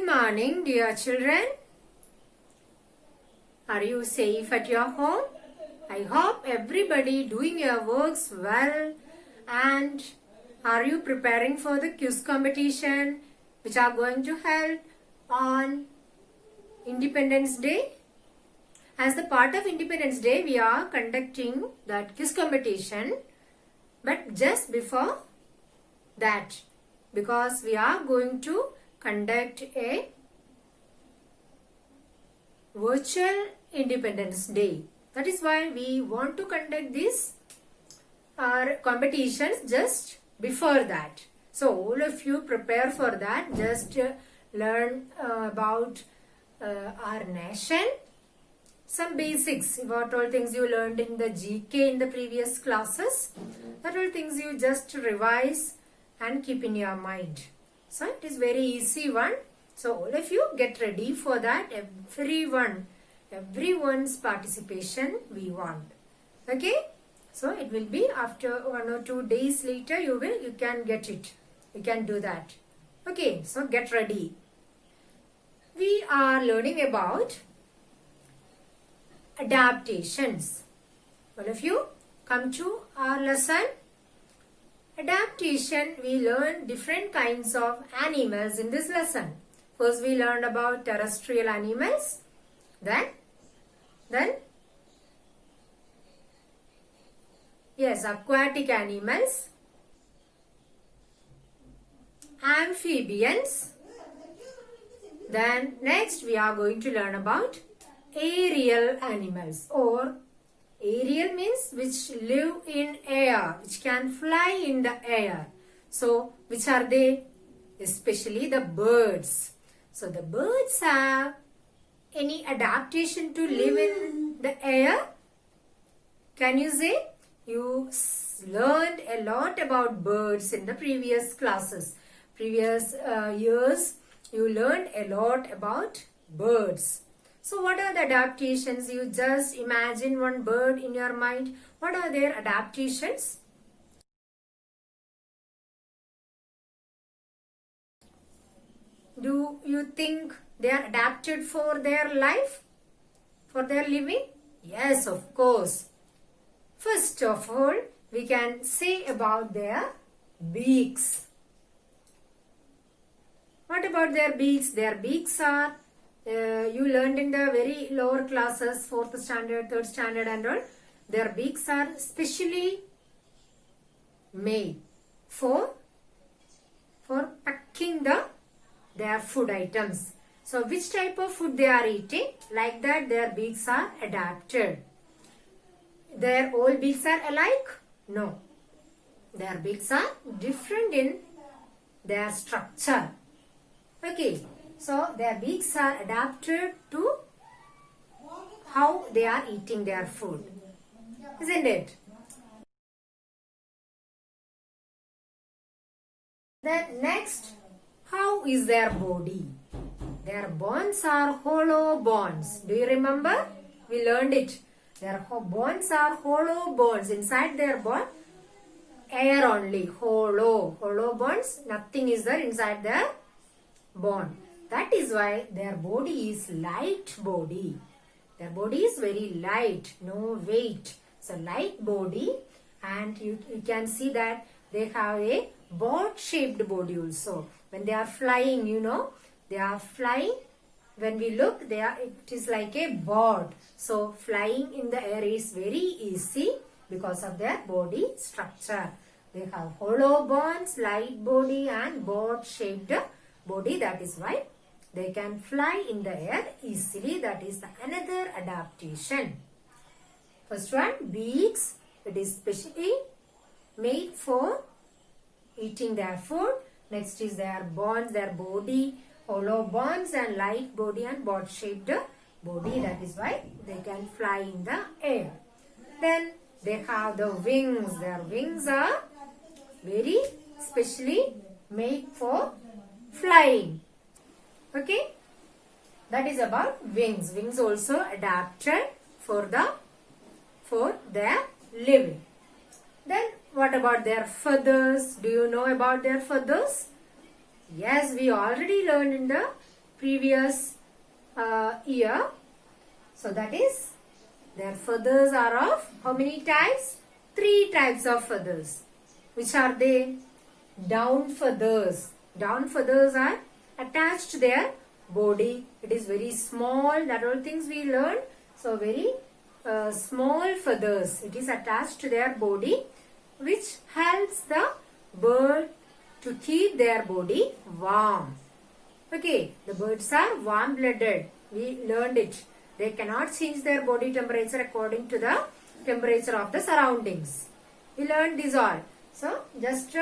morning, dear children. Are you safe at your home? I hope everybody doing your works well. And are you preparing for the quiz competition which are going to held on Independence Day? As the part of Independence Day, we are conducting that quiz competition. But just before that, because we are going to conduct a virtual Independence Day. That is why we want to conduct these competitions just before that. So all of you prepare for that. Just learn about our nation. Some basics, what all things you learned in the GK in the previous classes. That all things you just revise and keep in your mind. So it is very easy one. So all of you get ready for that. Everyone's participation we want. Okay. So it will be after 1 or 2 days later you can get it. You can do that. Okay. So get ready. We are learning about adaptations. All of you come to our lesson. Adaptation, we learn different kinds of animals in this lesson. First we learned about terrestrial animals. Then yes, aquatic animals, amphibians. Then next we are going to learn about aerial animals, or aerial means which live in air, which can fly in the air. So which are they? Especially the birds. So the birds have any adaptation to live in the air? Can you say? You learned a lot about birds in the previous classes. Previous years you learned a lot about birds. So what are the adaptations? You just imagine one bird in your mind. What are their adaptations? Do you think they are adapted for their life? For their living? Yes, of course. First of all, we can say about their beaks. What about their beaks? Their beaks are you learned in the very lower classes, 4th standard, 3rd standard and all. Their beaks are specially made for packing their food items. So which type of food they are eating? Like that their beaks are adapted. Their all beaks are alike? No. Their beaks are different in their structure. Okay. So their beaks are adapted to how they are eating their food. Isn't it? Then next, how is their body? Their bones are hollow bones. Do you remember? We learned it. Their bones are hollow bones. Inside their bone, air only. Hollow bones. Nothing is there inside their bone. That is why their body is light body. Their body is very light, no weight. So light body, and you can see that they have a boat shaped body also. When they are flying, you know, they are flying. When we look, it is like a boat. So flying in the air is very easy because of their body structure. They have hollow bones, light body and boat shaped body. That is why they can fly in the air easily. That is another adaptation. First one, beaks. It is specially made for eating their food. Next is their bones, their body, hollow bones and light body and boat shaped body. That is why they can fly in the air. Then they have the wings. Their wings are very specially made for flying. Okay, that is about wings. Wings also adapted for their living. Then what about their feathers? Do you know about their feathers? Yes, we already learned in the previous year. So that is, their feathers are of how many types? 3 types of feathers. Which are they? Down feathers. Down feathers are attached to their body. It is very small. That all things we learned. So very small feathers. It is attached to their body, which helps the bird to keep their body warm. Okay, the birds are warm-blooded. We learned it. They cannot change their body temperature according to the temperature of the surroundings. We learned this all. So, just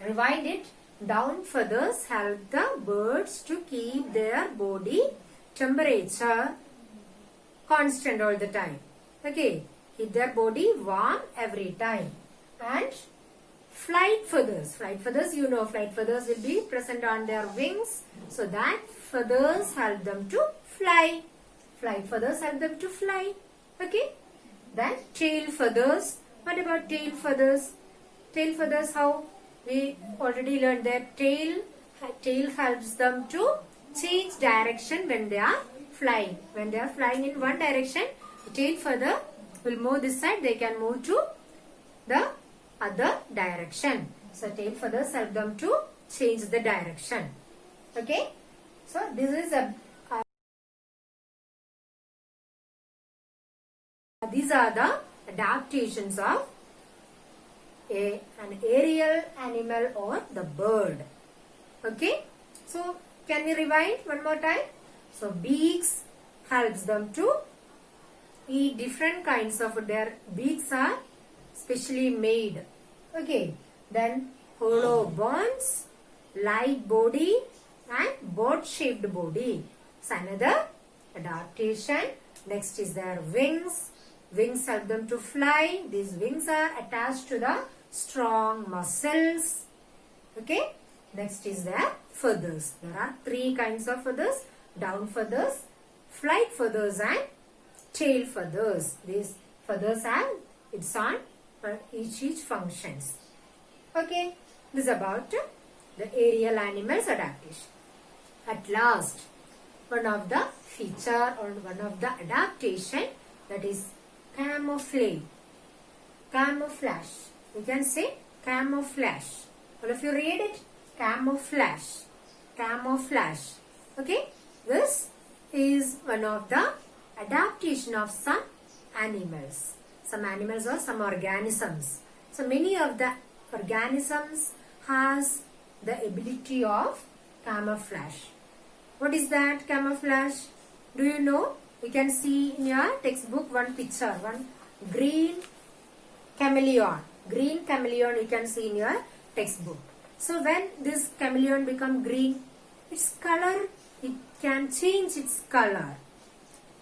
rewind it. Down feathers help the birds to keep their body temperature constant all the time. Okay, keep their body warm every time. And flight feathers, you know, flight feathers will be present on their wings. So that feathers help them to fly. Flight feathers help them to fly. Okay. Then tail feathers. What about tail feathers? Tail feathers, how? We already learned that tail helps them to change direction when they are flying. When they are flying in one direction, the tail feather will move this side. They can move to the other direction. So tail feathers help them to change the direction. Okay. So this is these are the adaptations of an aerial animal or the bird. Okay. So can we rewind one more time? So beaks helps them to eat different kinds of, their beaks are specially made. Okay. Then hollow bones, light body and boat-shaped body. So another adaptation. Next is their wings. Wings help them to fly. These wings are attached to the strong muscles. Okay. Next is their feathers. There are 3 kinds of feathers. Down feathers, flight feathers and tail feathers. These feathers have its on each functions. Okay. This is about the aerial animals adaptation. At last, one of the feature or one of the adaptation, that is camouflage. Camouflage. You can say camouflage. All of you read it. Camouflage. Camouflage. Okay. This is one of the adaptation of some animals. Some animals or some organisms. So many of the organisms has the ability of camouflage. What is that camouflage? Do you know? You can see in your textbook one picture, one green chameleon. Green chameleon you can see in your textbook. So when this chameleon become green, its color, it can change its color.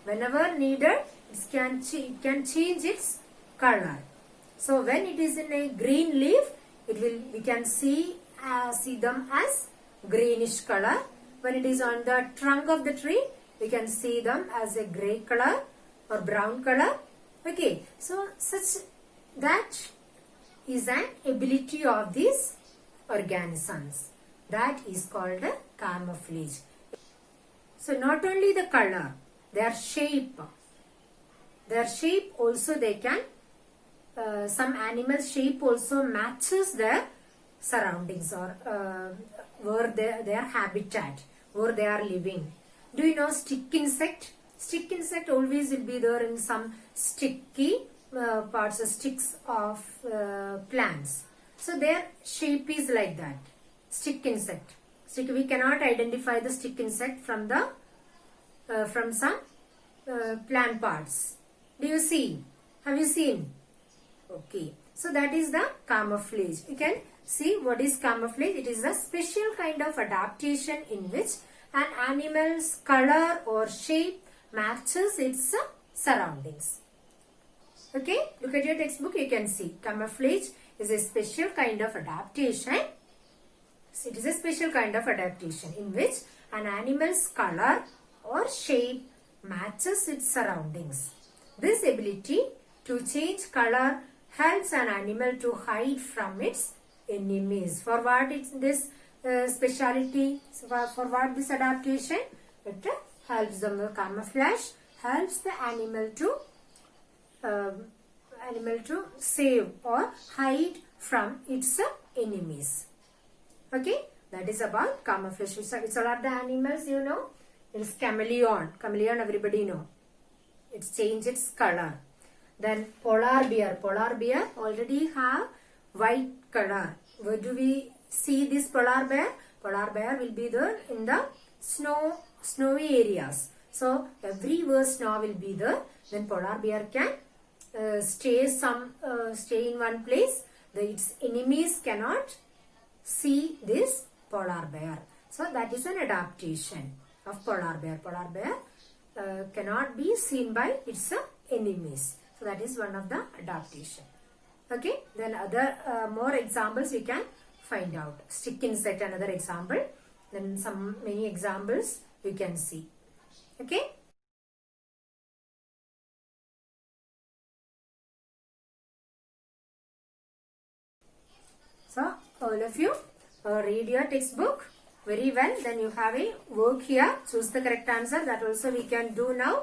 Whenever needed, it can change its color. So when it is in a green leaf, we can see them as greenish color. When it is on the trunk of the tree, we can see them as a grey color or brown color. Okay, so such that is an ability of these organisms. That is called a camouflage. So not only the color, their shape. Their shape also they can, some animals' shape also matches their surroundings or where their habitat, where they are living. Do you know stick insect? Stick insect always will be there in some sticky parts or sticks of plants. So their shape is like that. Stick insect. We cannot identify the stick insect from the from some plant parts. Do you see? Have you seen? Okay. So that is the camouflage. You can see what is camouflage. It is a special kind of adaptation in which an animal's color or shape matches its surroundings. Okay. Look at your textbook. You can see camouflage is a special kind of adaptation. It is a special kind of adaptation in which an animal's color or shape matches its surroundings. This ability to change color helps an animal to hide from its enemies. For what this speciality for what this adaptation? It helps them to camouflage, helps the animal to save or hide from its enemies. Okay, that is about camouflage. It's all of the animals, you know. It is chameleon. Chameleon, everybody know. It's changed its color. Then polar bear. Polar bear already have white color. Where do we see this polar bear? Polar bear will be there in the snowy areas. So everywhere snow will be there. Then polar bear can stay in one place. Its enemies cannot see this polar bear. So that is an adaptation of polar bear. Polar bear cannot be seen by its enemies. So that is one of the adaptation. Okay. Then other more examples we can find out. Stick insect, another example. Then many examples you can see. Okay. So all of you read your textbook very well. Then you have a work here. Choose the correct answer. That also we can do now.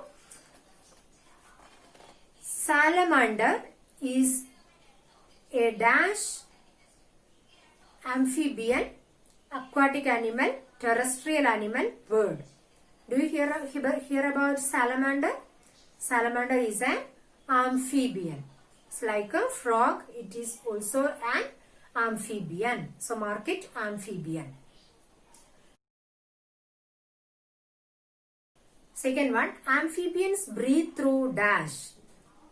Salamander is a dash amphibian, aquatic animal, terrestrial animal, bird. Do you hear about salamander? Salamander is an amphibian. It's like a frog. It is also an amphibian. So mark it, amphibian. Second one, amphibians breathe through dash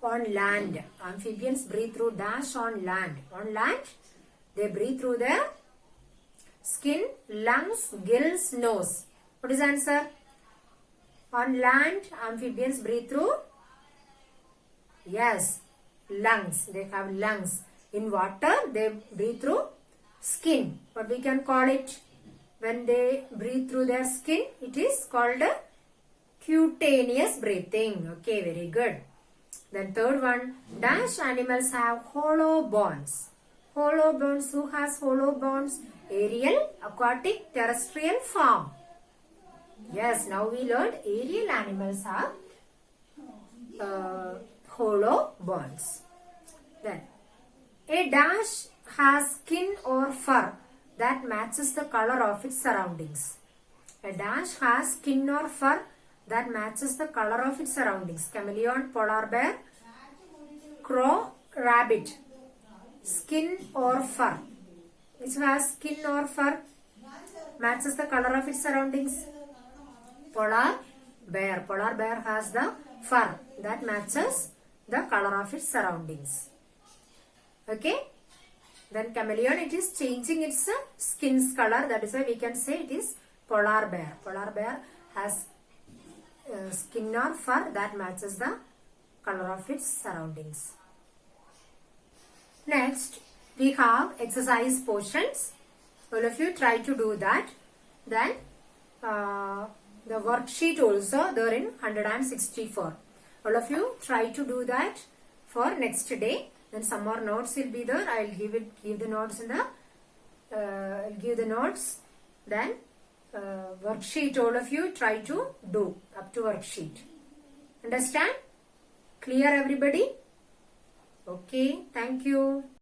on land. Amphibians breathe through dash on land. On land, they breathe through their skin, lungs, gills, nose. What is the answer? On land, amphibians breathe through, yes, lungs. They have lungs. In water, they breathe through skin. What we can call it? When they breathe through their skin, it is called cutaneous breathing. Okay, very good. Then third one, dash animals have hollow bones. Hollow bones. Who has hollow bones? Aerial, aquatic, terrestrial, farm. Yes, now we learned aerial animals have hollow bones. Then, a dash has skin or fur that matches the color of its surroundings. A dash has skin or fur that matches the color of its surroundings. Chameleon, polar bear, crow, rabbit. Skin or fur. Which has skin or fur matches the color of its surroundings? Polar bear. Polar bear has the fur that matches the color of its surroundings. Okay. Then chameleon, it is changing its skin's color. That is why we can say it is polar bear. Polar bear has skin or fur that matches the color of its surroundings. Next, we have exercise portions. All of you try to do that. Then, the worksheet also there in 164. All of you try to do that for next day. Then some more notes will be there. I will give the notes in the give the notes. Then worksheet all of you try to do up to worksheet. Understand? Clear everybody? Okay. Thank you.